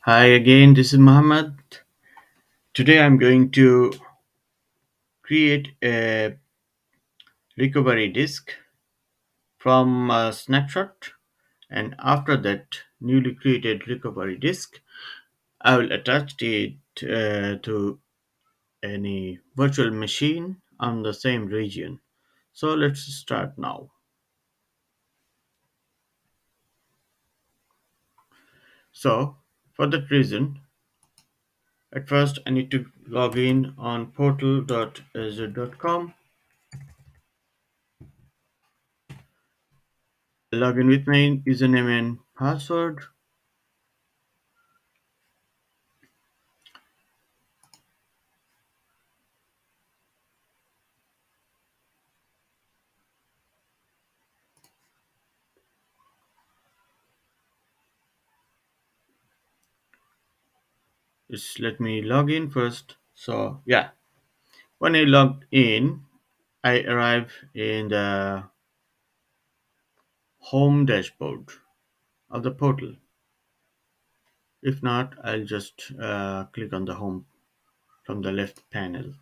Hi again, this is Muhammad. Today I'm going to create a recovery disk from a snapshot, and after that newly created recovery disk, I will attach it to any virtual machine on the same region. So let's start now. So for that reason, at first I need to log in on portal.azure.com, log in with my username and password. Just let me log in first. So yeah, when I logged in, I arrive in the home dashboard of the portal. If not, I'll just click on the home from the left panel.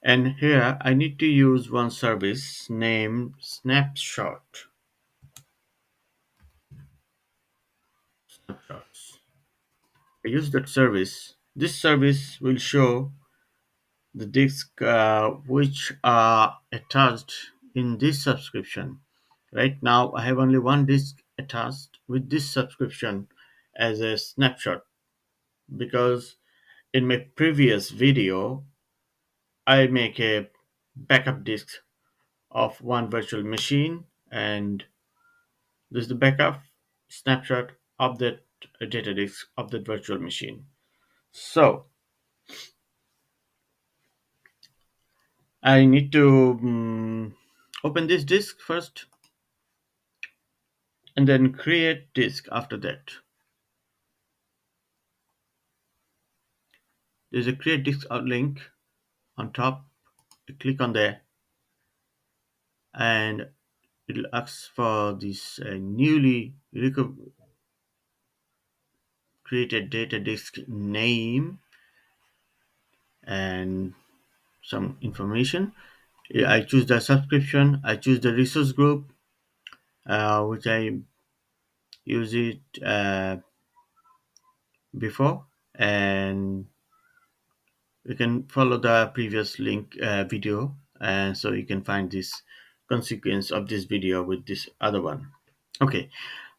And here I need to use one service named Snapshot. Snapshots. I use that service. This service will show the disks which are attached in this subscription. Right now, I have only one disk attached with this subscription as a snapshot because in my previous video, I make a backup disk of one virtual machine, and this is the backup snapshot of that data disk of that virtual machine. So I need to open this disk first and then create disk after that. There's a create disk out link on top. You click on there and it'll ask for this newly created data disk name and some information. Yeah, I choose the subscription. I choose the resource group, which I use it before, and you can follow the previous link video, and so you can find this consequence of this video with this other one. Okay,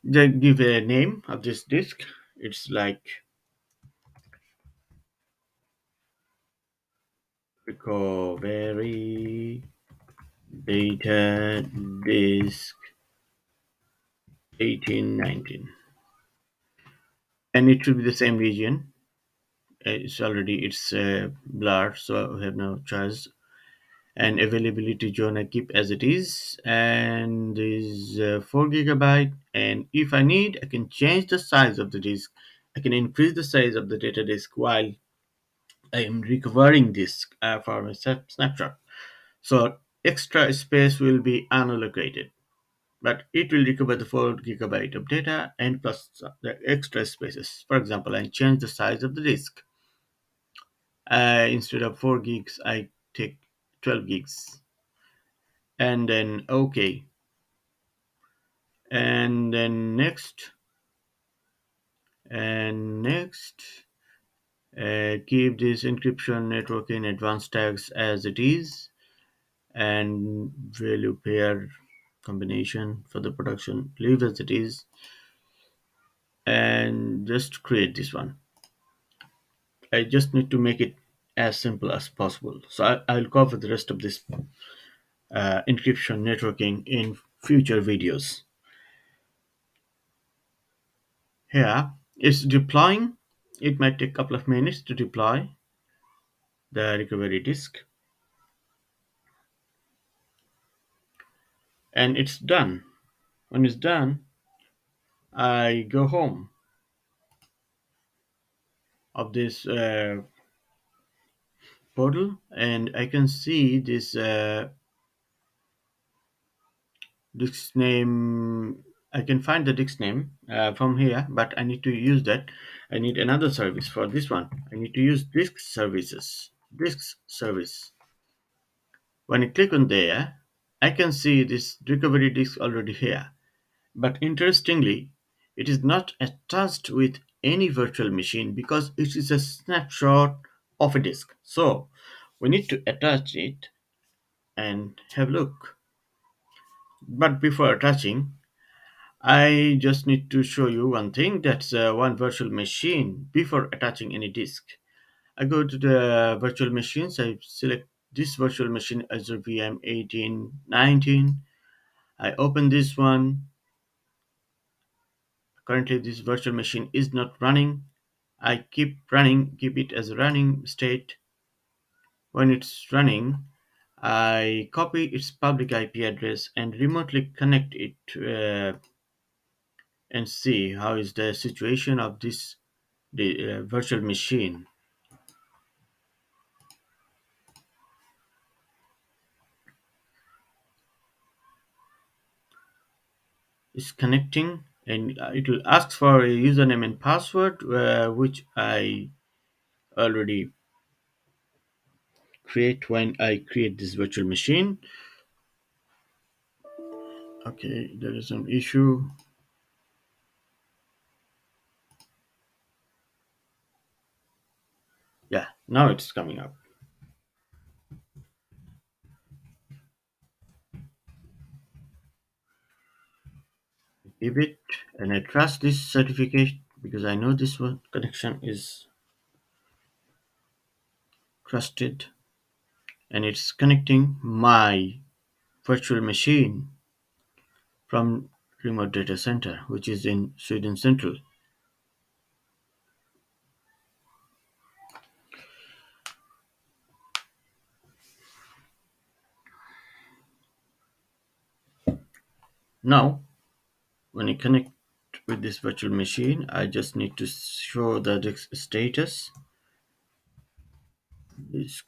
then give a name of this disk. It's like recovery data disk 1819, and it should be the same region. It's blurred, so I have no choice. And availability zone I keep as it is, and is 4 GB. And if I need, I can change the size of the disk. I can increase the size of the data disk while I am recovering disk for a snapshot. So extra space will be unallocated, but it will recover the 4 GB of data and plus the extra spaces. For example, I change the size of the disk. Instead of 4 gigs, I take 12 gigs. And then okay. And then next, keep this encryption networking advanced tags as it is, and value pair combination for the production leave as it is, and just create this one. I just need to make it as simple as possible. So I'll cover the rest of this encryption networking in future videos. Here it's deploying. It might take a couple of minutes to deploy the recovery disk, and it's done. When it's done, I go home of this portal, and I can see this disk name I can find the disk name from here, but I need to use that. I need another service for this one. I need to use disk services. Disk service. When I click on there, I can see this recovery disk already here. But interestingly, it is not attached with any virtual machine because it is a snapshot of a disk. So we need to attach it and have a look. But before attaching, I just need to show you one thing, that's one virtual machine before attaching any disk. I go to the virtual machines, I select this virtual machine Azure VM 1819. I open this one. Currently this virtual machine is not running. I keep it as a running state. When it's running, I copy its public IP address and remotely connect it and see how is the situation of this the virtual machine is connecting, and it will ask for a username and password which I already create when I create this virtual machine. Okay, there is some issue. Yeah, now it's coming up. Give it, and I trust this certificate because I know this one connection is trusted, and it's connecting my virtual machine from remote data center which is in Sweden Central. Now when I connect with this virtual machine, I just need to show the disk status. Disk.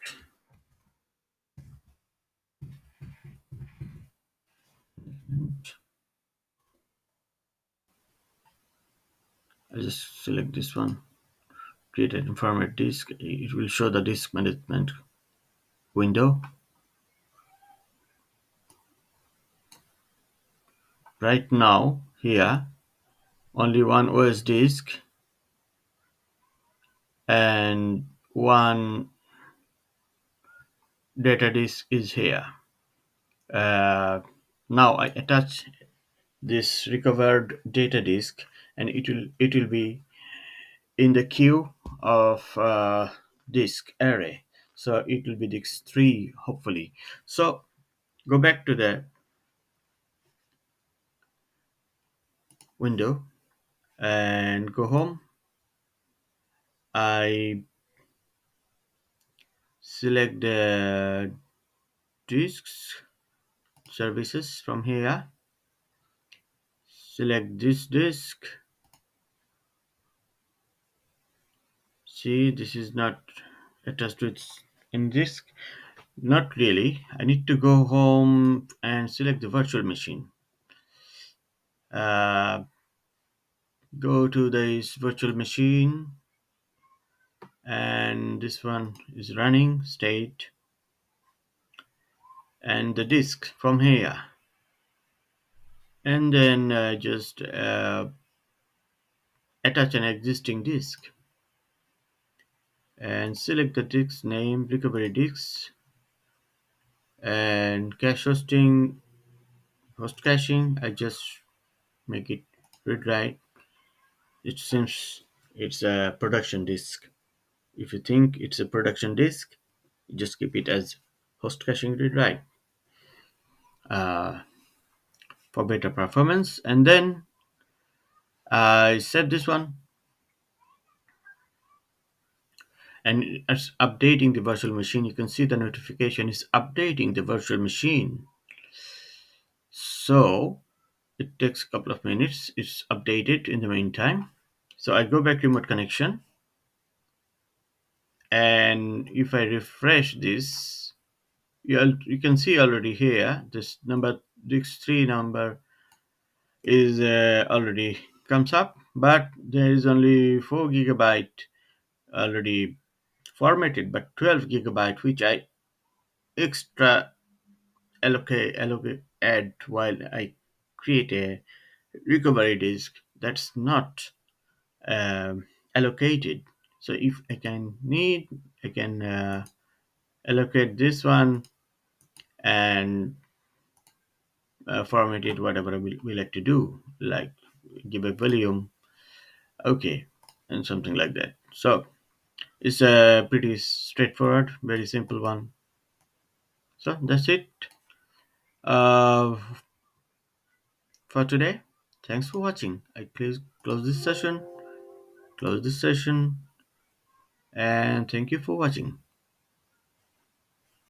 I just select this one, create an informative disk. It will show the disk management window. Right now, here, only one OS disk and one data disk is here. Uh, Now I attach this recovered data disk, and it will be in the queue of disk array. So it will be disk 3 hopefully. So go back to the window and go home. I select the disks services from here. Select this disk. See, this is not attached with in disk. Not really. I need to go home and select the virtual machine. Uh, Go to this virtual machine, and this one is running state, and the disk from here, and then just attach an existing disk and select the disk name recovery disks and cache hosting host caching. I just make it read write. It seems it's a production disk. If you think it's a production disk, just keep it as host caching read write for better performance. And then I save this one, and it's updating the virtual machine. You can see the notification is updating the virtual machine. So it takes a couple of minutes. It's updated in the meantime. So I go back remote connection, and if I refresh this, you can see already here this number disk 3 number is already comes up, but there is only 4 GB already formatted, but 12 GB which I extra allocate add while I create a recovery disk that's not allocated. So if I can need, I can allocate this one and format it whatever we like to do, like give a volume, okay, and something like that. So it's a pretty straightforward, very simple one. So that's it uh, for today. Thanks for watching. I please close this session, and thank you for watching.